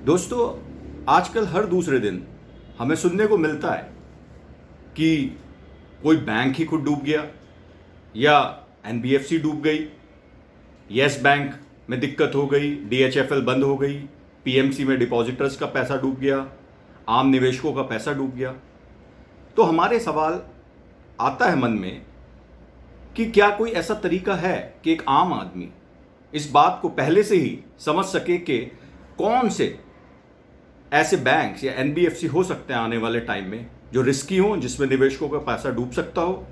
दोस्तों, आजकल हर दूसरे दिन हमें सुनने को मिलता है कि कोई बैंक ही खुद डूब गया, या एनबीएफसी डूब गई, यस बैंक में दिक्कत हो गई, डीएचएफएल बंद हो गई, पीएमसी में डिपॉजिटर्स का पैसा डूब गया, आम निवेशकों का पैसा डूब गया। तो हमारे सवाल आता है मन में कि क्या कोई ऐसा तरीका है कि एक आम आदमी इस बात को पहले से ही समझ सके कि कौन से ऐसे बैंक्स या एनबीएफसी हो सकते हैं आने वाले टाइम में जो रिस्की हों, जिसमें निवेशकों का पैसा डूब सकता हो,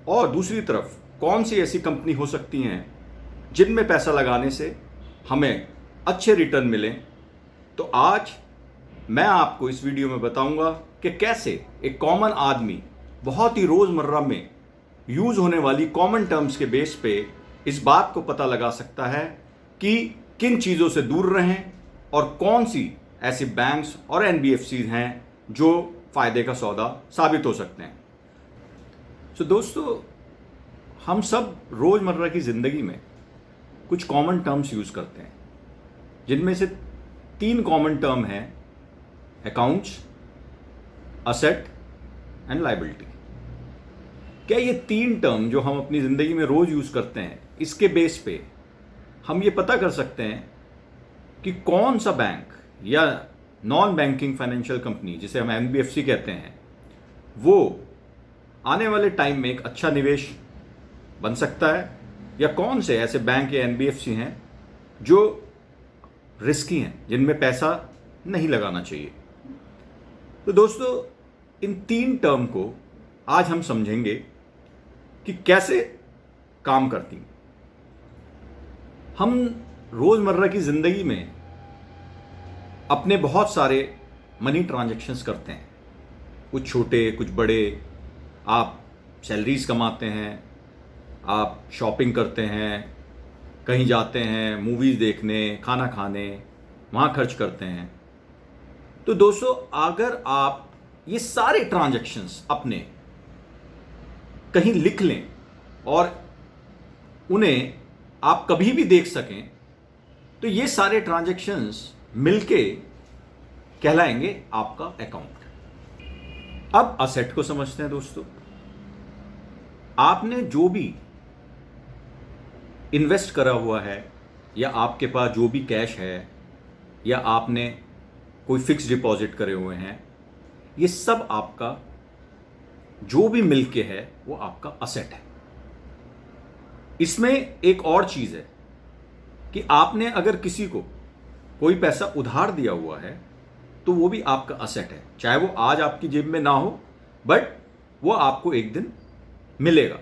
और दूसरी तरफ कौन सी ऐसी कंपनी हो सकती हैं जिनमें पैसा लगाने से हमें अच्छे रिटर्न मिलें। तो आज मैं आपको इस वीडियो में बताऊंगा कि कैसे एक कॉमन आदमी बहुत ही रोज़मर्रा में यूज़ होने वाली कॉमन टर्म्स के बेस पे इस बात को पता लगा सकता है कि किन चीज़ों से दूर रहें और कौन सी ऐसी बैंक्स और एनबीएफसी हैं जो फ़ायदे का सौदा साबित हो सकते हैं। तो दोस्तों, हम सब रोज़मर्रा की ज़िंदगी में कुछ कॉमन टर्म्स यूज़ करते हैं, जिनमें से 3 कॉमन टर्म हैं: अकाउंट्स, असेट एंड लायबिलिटी। क्या ये 3 टर्म जो हम अपनी ज़िंदगी में रोज़ यूज़ करते हैं, इसके बेस पे हम ये पता कर सकते हैं कि कौन सा बैंक या नॉन बैंकिंग फाइनेंशियल कंपनी, जिसे हम एनबीएफसी कहते हैं, वो आने वाले टाइम में एक अच्छा निवेश बन सकता है, या कौन से ऐसे बैंक या एनबीएफसी हैं जो रिस्की हैं, जिनमें पैसा नहीं लगाना चाहिए। तो दोस्तों, इन 3 टर्म को आज हम समझेंगे कि कैसे काम करती हैं। हम रोज़मर्रा की ज़िंदगी में अपने बहुत सारे मनी ट्रांजैक्शंस करते हैं, कुछ छोटे कुछ बड़े। आप सैलरीज कमाते हैं, आप शॉपिंग करते हैं, कहीं जाते हैं मूवीज़ देखने, खाना खाने, वहाँ खर्च करते हैं। तो दोस्तों, अगर आप ये सारे ट्रांजैक्शंस अपने कहीं लिख लें और उन्हें आप कभी भी देख सकें, तो ये सारे ट्रांजैक्शंस मिलके कहलाएंगे आपका अकाउंट। अब असेट को समझते हैं दोस्तों। आपने जो भी इन्वेस्ट करा हुआ है, या आपके पास जो भी कैश है, या आपने कोई फिक्स डिपॉजिट करे हुए हैं, ये सब आपका जो भी मिलके है वो आपका असेट है। इसमें एक और चीज़ है कि आपने अगर किसी को कोई पैसा उधार दिया हुआ है तो वो भी आपका असेट है, चाहे वो आज आपकी जेब में ना हो, बट वो आपको एक दिन मिलेगा।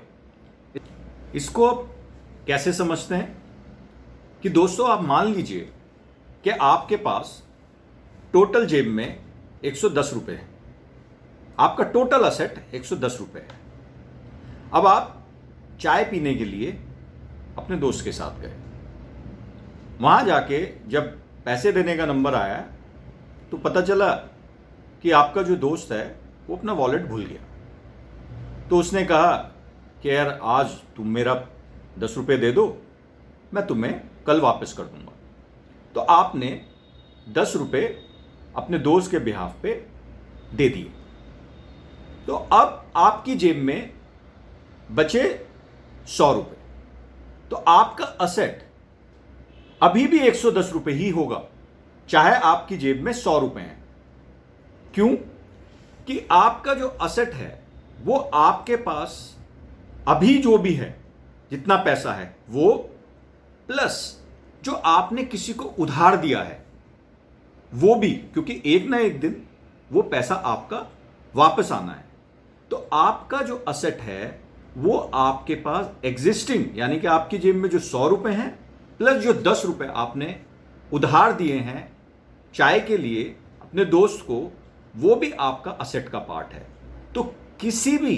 इसको आप कैसे समझते हैं कि दोस्तों, आप मान लीजिए कि आपके पास टोटल जेब में 110 रुपये है, आपका टोटल असेट 110 रुपये है। अब आप चाय पीने के लिए अपने दोस्त के साथ गए, वहाँ जाके जब पैसे देने का नंबर आया तो पता चला कि आपका जो दोस्त है वो अपना वॉलेट भूल गया। तो उसने कहा कि यार, आज तुम मेरा 10 रुपये दे दो, मैं तुम्हें कल वापस कर दूंगा। तो आपने 10 रुपये अपने दोस्त के बिहाफ पे दे दिए। तो अब आपकी जेब में बचे 100 रुपये। तो आपका असेट अभी भी 110 रुपये ही होगा, चाहे आपकी जेब में 100 रुपये हैं। क्यों? कि आपका जो असेट है वो आपके पास अभी जो भी है, जितना पैसा है वो, प्लस जो आपने किसी को उधार दिया है वो भी, क्योंकि एक ना एक दिन वो पैसा आपका वापस आना है। तो आपका जो असेट है वो आपके पास एग्जिस्टिंग, यानी कि आपकी जेब में जो 100 रुपये हैं प्लस जो 10 रुपये आपने उधार दिए हैं चाय के लिए अपने दोस्त को, वो भी आपका असेट का पार्ट है। तो किसी भी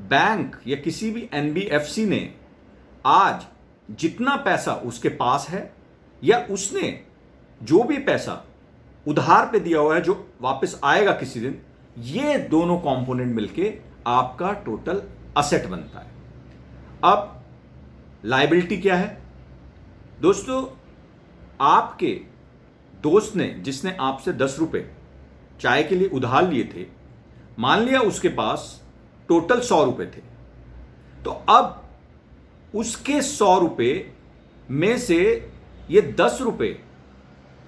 बैंक या किसी भी एनबीएफसी ने आज जितना पैसा उसके पास है, या उसने जो भी पैसा उधार पे दिया हुआ है जो वापस आएगा किसी दिन, ये दोनों कंपोनेंट मिलके आपका टोटल असेट बनता है। अब लायबिलिटी क्या है दोस्तों? आपके दोस्त ने, जिसने आपसे 10 रुपए चाय के लिए उधार लिए थे, मान लिया उसके पास टोटल 100 रुपए थे, तो अब उसके 100 रुपए में से ये 10 रुपए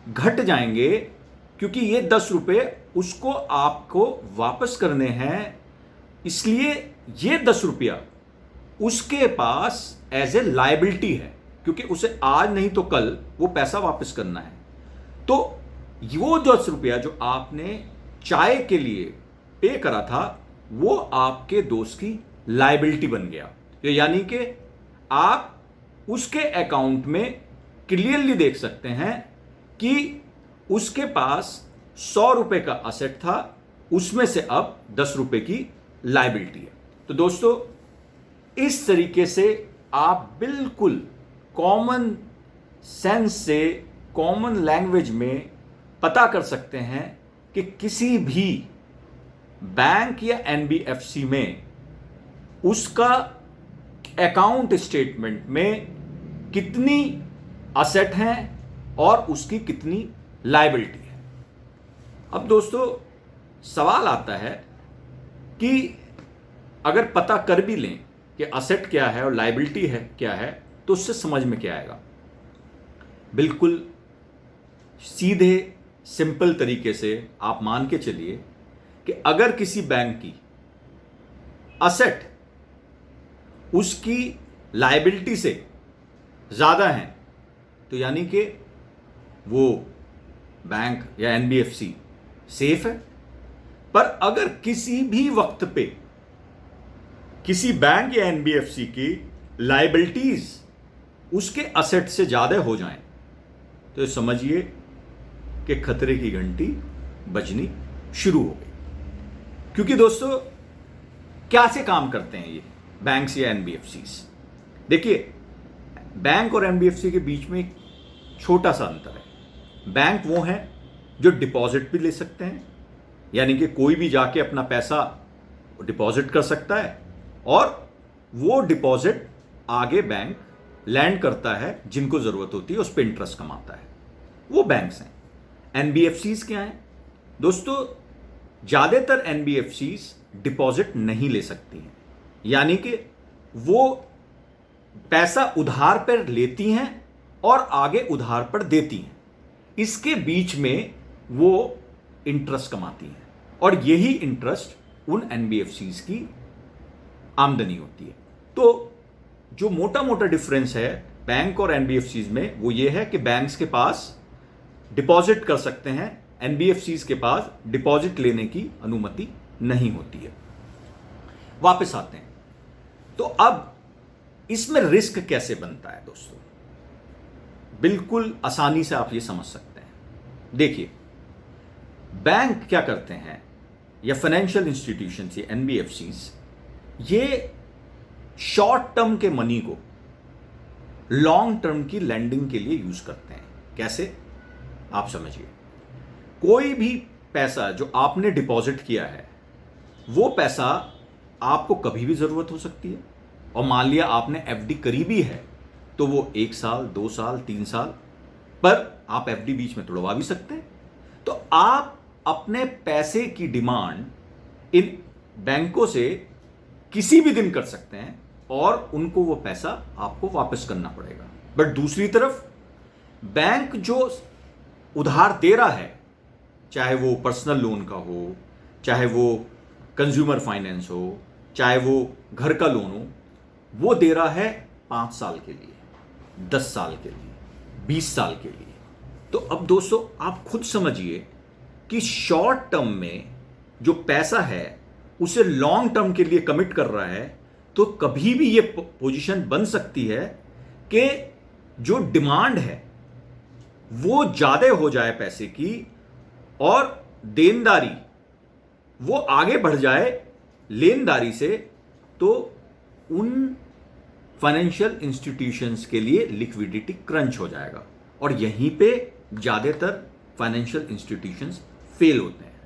घट जाएंगे, क्योंकि ये 10 रुपए उसको आपको वापस करने हैं। इसलिए ये 10 रुपया उसके पास एज ए लायबिलिटी है, क्योंकि उसे आज नहीं तो कल वो पैसा वापस करना है। तो वो 10 रुपया जो आपने चाय के लिए पे करा था, वो आपके दोस्त की लायबिलिटी बन गया। यानी कि आप उसके अकाउंट में क्लियरली देख सकते हैं कि उसके पास 100 रुपए का असेट था, उसमें से अब 10 रुपए की लायबिलिटी है। तो दोस्तों, इस तरीके से आप बिल्कुल कॉमन सेंस से, कॉमन लैंग्वेज में पता कर सकते हैं कि किसी भी बैंक या एनबीएफसी में उसका अकाउंट स्टेटमेंट में कितनी असेट हैं और उसकी कितनी लायबिलिटी है। अब दोस्तों, सवाल आता है कि अगर पता कर भी लें कि असेट क्या है और लायबिलिटी है क्या है, तो उससे समझ में क्या आएगा। बिल्कुल सीधे सिंपल तरीके से आप मान के चलिए कि अगर किसी बैंक की असेट उसकी लायबिलिटी से ज़्यादा है, तो यानी कि वो बैंक या एनबीएफसी सेफ है। पर अगर किसी भी वक्त पे किसी बैंक या एनबीएफसी की लायबिलिटीज उसके असेट से ज़्यादा हो जाएं, तो समझिए कि खतरे की घंटी बजनी शुरू हो गई। क्योंकि दोस्तों, क्या से काम करते हैं ये बैंक्स या एनबीएफसीज? देखिए, बैंक और एनबीएफसी के बीच में एक छोटा सा अंतर है। बैंक वो हैं जो डिपॉजिट भी ले सकते हैं, यानी कि कोई भी जाके अपना पैसा डिपॉजिट कर सकता है और वो डिपॉजिट आगे बैंक लैंड करता है, जिनको ज़रूरत होती है उस पर इंटरेस्ट कमाता है। वो बैंक्स हैं। एनबीएफसीज क्या हैं दोस्तों? ज़्यादातर एनबीएफसीज डिपॉजिट नहीं ले सकती हैं, यानी कि वो पैसा उधार पर लेती हैं और आगे उधार पर देती हैं। इसके बीच में वो इंटरेस्ट कमाती हैं और यही इंटरेस्ट उन एनबीएफसीज की आमदनी होती है। तो जो मोटा मोटा डिफरेंस है बैंक और एनबीएफसीज में, वो ये है कि बैंक्स के पास डिपॉजिट कर सकते हैं, एनबीएफसीज के पास डिपॉजिट लेने की अनुमति नहीं होती है। वापस आते हैं, तो अब इसमें रिस्क कैसे बनता है दोस्तों? बिल्कुल आसानी से आप ये समझ सकते हैं। देखिए, बैंक क्या करते हैं या फाइनेंशियल इंस्टीट्यूशंस या एनबीएफसीज, ये शॉर्ट टर्म के मनी को लॉन्ग टर्म की लैंडिंग के लिए यूज करते हैं। कैसे? आप समझिए, कोई भी पैसा जो आपने डिपॉजिट किया है, वो पैसा आपको कभी भी जरूरत हो सकती है। और मान लिया आपने एफडी करी भी है, तो वो 1 साल, 2 साल, 3 साल, पर आप एफडी बीच में तोड़वा भी सकते हैं। तो आप अपने पैसे की डिमांड इन बैंकों से किसी भी दिन कर सकते हैं और उनको वो पैसा आपको वापस करना पड़ेगा। बट दूसरी तरफ बैंक जो उधार दे रहा है, चाहे वो पर्सनल लोन का हो, चाहे वो कंज्यूमर फाइनेंस हो, चाहे वो घर का लोन हो, वो दे रहा है 5 साल के लिए, 10 साल के लिए, 20 साल के लिए। तो अब दोस्तों, आप खुद समझिए कि शॉर्ट टर्म में जो पैसा है उसे लॉन्ग टर्म के लिए कमिट कर रहा है, तो कभी भी ये पोजीशन बन सकती है कि जो डिमांड है वो ज्यादा हो जाए पैसे की और देनदारी वो आगे बढ़ जाए लेनदारी से, तो उन फाइनेंशियल इंस्टीट्यूशंस के लिए लिक्विडिटी क्रंच हो जाएगा और यहीं पे ज्यादातर फाइनेंशियल इंस्टीट्यूशंस फेल होते हैं।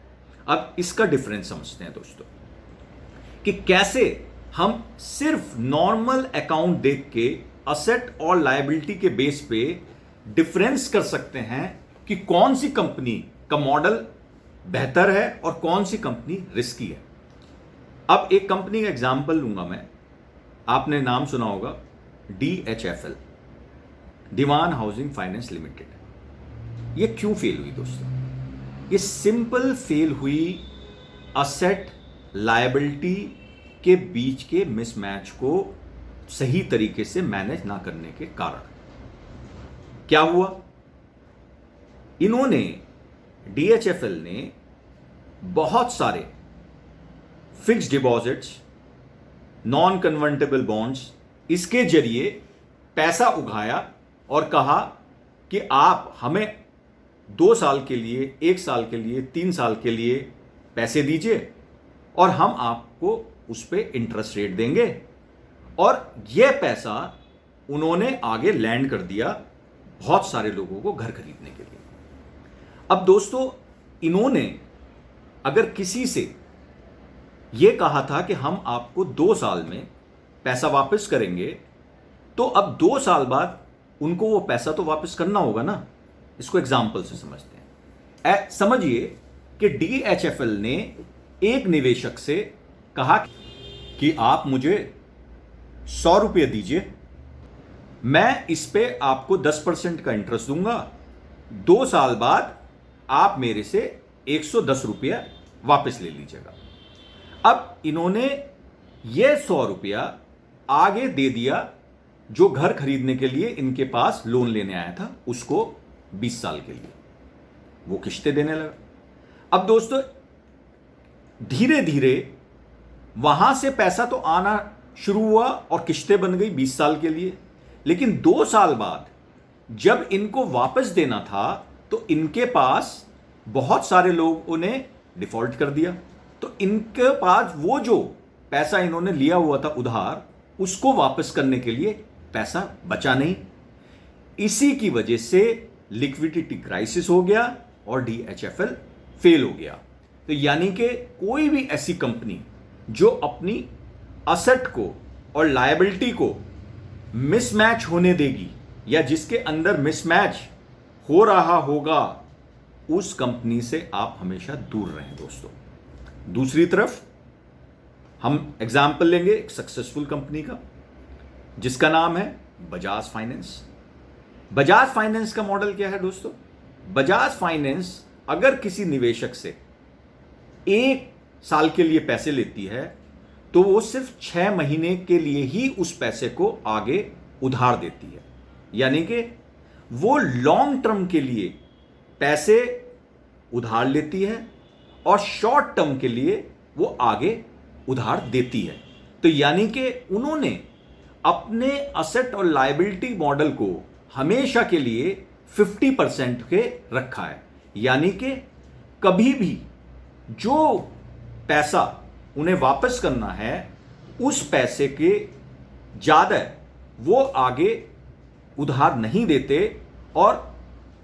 अब इसका डिफरेंस समझते हैं दोस्तों कि कैसे हम सिर्फ नॉर्मल अकाउंट देख के असेट और लायबिलिटी के बेस पे डिफरेंस कर सकते हैं कि कौन सी कंपनी का मॉडल बेहतर है और कौन सी कंपनी रिस्की है। अब एक कंपनी का एग्जांपल लूंगा मैं, आपने नाम सुना होगा DHFL, दीवान हाउसिंग फाइनेंस लिमिटेड। ये क्यों फेल हुई दोस्तों? ये सिंपल फेल हुई असेट लायबिलिटी के बीच के मिसमैच को सही तरीके से मैनेज ना करने के कारण। क्या हुआ? इन्होंने DHFL ने बहुत सारे fixed deposits, non convertible bonds, इसके जरिए पैसा उगाया और कहा कि आप हमें 2 साल के लिए, 1 साल के लिए, 3 साल के लिए पैसे दीजिए और हम आपको उस पर इंटरेस्ट रेट देंगे। और यह पैसा उन्होंने आगे लैंड कर दिया बहुत सारे लोगों को घर खरीदने के लिए। अब दोस्तों, इन्होंने अगर किसी से यह कहा था कि हम आपको 2 साल में पैसा वापस करेंगे, तो अब 2 साल बाद उनको वो पैसा तो वापस करना होगा ना। इसको एग्जाम्पल से समझते हैं। समझिए कि DHFL ने एक निवेशक से कहा कि आप मुझे 100 रुपये दीजिए, मैं इस पे आपको 10% का इंटरेस्ट दूंगा, 2 साल बाद आप मेरे से 110 रुपया वापस ले लीजिएगा। अब इन्होंने ये 100 रुपया आगे दे दिया जो घर खरीदने के लिए इनके पास लोन लेने आया था, उसको 20 साल के लिए वो किश्तें देने लगा। अब दोस्तों, धीरे धीरे वहां से पैसा तो आना शुरू हुआ और किश्तें बन गई 20 साल के लिए। लेकिन 2 साल बाद जब इनको वापस देना था तो इनके पास बहुत सारे लोगों ने डिफॉल्ट कर दिया, तो इनके पास वो जो पैसा इन्होंने लिया हुआ था उधार, उसको वापस करने के लिए पैसा बचा नहीं। इसी की वजह से लिक्विडिटी क्राइसिस हो गया और DHFL फेल हो गया। तो यानी कि कोई भी ऐसी कंपनी जो अपनी असेट को और लायबिलिटी को मिसमैच होने देगी या जिसके अंदर मिसमैच हो रहा होगा, उस कंपनी से आप हमेशा दूर रहें दोस्तों। दूसरी तरफ हम एग्जाम्पल लेंगे एक सक्सेसफुल कंपनी का, जिसका नाम है बजाज फाइनेंस। बजाज फाइनेंस का मॉडल क्या है दोस्तों? बजाज फाइनेंस अगर किसी निवेशक से 1 साल के लिए पैसे लेती है तो वो सिर्फ 6 महीने के लिए ही उस पैसे को आगे उधार देती है। यानी कि वो लॉन्ग टर्म के लिए पैसे उधार लेती है और शॉर्ट टर्म के लिए वो आगे उधार देती है। तो यानी कि उन्होंने अपने असेट और लायबिलिटी मॉडल को हमेशा के लिए 50% के रखा है। यानी कि कभी भी जो पैसा उन्हें वापस करना है, उस पैसे के ज़्यादा वो आगे उधार नहीं देते और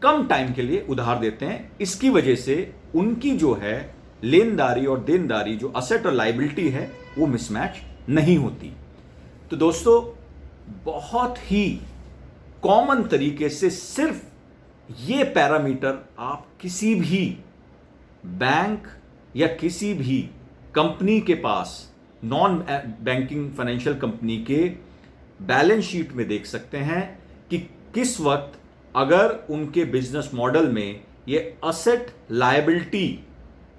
कम टाइम के लिए उधार देते हैं। इसकी वजह से उनकी जो है लेनदारी और देनदारी, जो असेट और लायबिलिटी है, वो मिसमैच नहीं होती। तो दोस्तों, बहुत ही कॉमन तरीके से सिर्फ ये पैरामीटर आप किसी भी बैंक या किसी भी कंपनी के पास, नॉन बैंकिंग फाइनेंशियल कंपनी के बैलेंस शीट में देख सकते हैं कि किस वक्त अगर उनके बिजनेस मॉडल में ये असेट लायबिलिटी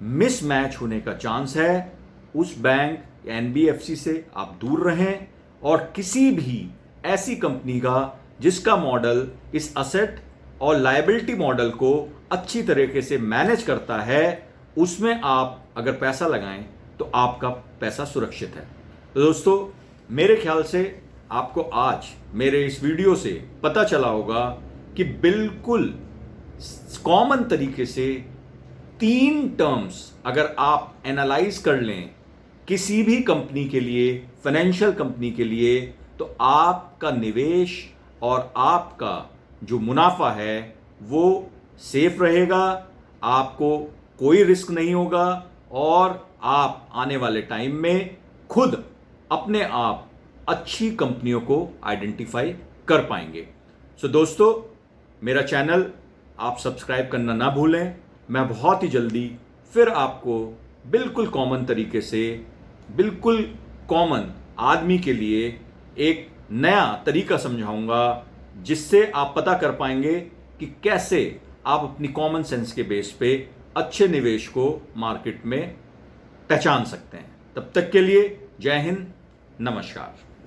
मिसमैच होने का चांस है, उस बैंक या NBFC से आप दूर रहें। और किसी भी ऐसी कंपनी का जिसका मॉडल इस असेट और लायबिलिटी मॉडल को अच्छी तरीके से मैनेज करता है, उसमें आप अगर पैसा लगाएं तो आपका पैसा सुरक्षित है। तो दोस्तों, मेरे ख्याल से आपको आज मेरे इस वीडियो से पता चला होगा कि बिल्कुल कॉमन तरीके से 3 टर्म्स अगर आप एनालाइज कर लें किसी भी कंपनी के लिए, फाइनेंशियल कंपनी के लिए, तो आपका निवेश और आपका जो मुनाफा है वो सेफ रहेगा, आपको कोई रिस्क नहीं होगा और आप आने वाले टाइम में खुद अपने आप अच्छी कंपनियों को आइडेंटिफाई कर पाएंगे। सो दोस्तों, मेरा चैनल आप सब्सक्राइब करना ना भूलें। मैं बहुत ही जल्दी फिर आपको बिल्कुल कॉमन तरीके से, बिल्कुल कॉमन आदमी के लिए एक नया तरीका समझाऊंगा, जिससे आप पता कर पाएंगे कि कैसे आप अपनी कॉमन सेंस के बेस पे अच्छे निवेश को मार्केट में पहचान सकते हैं। तब तक के लिए जय हिंद, नमस्कार।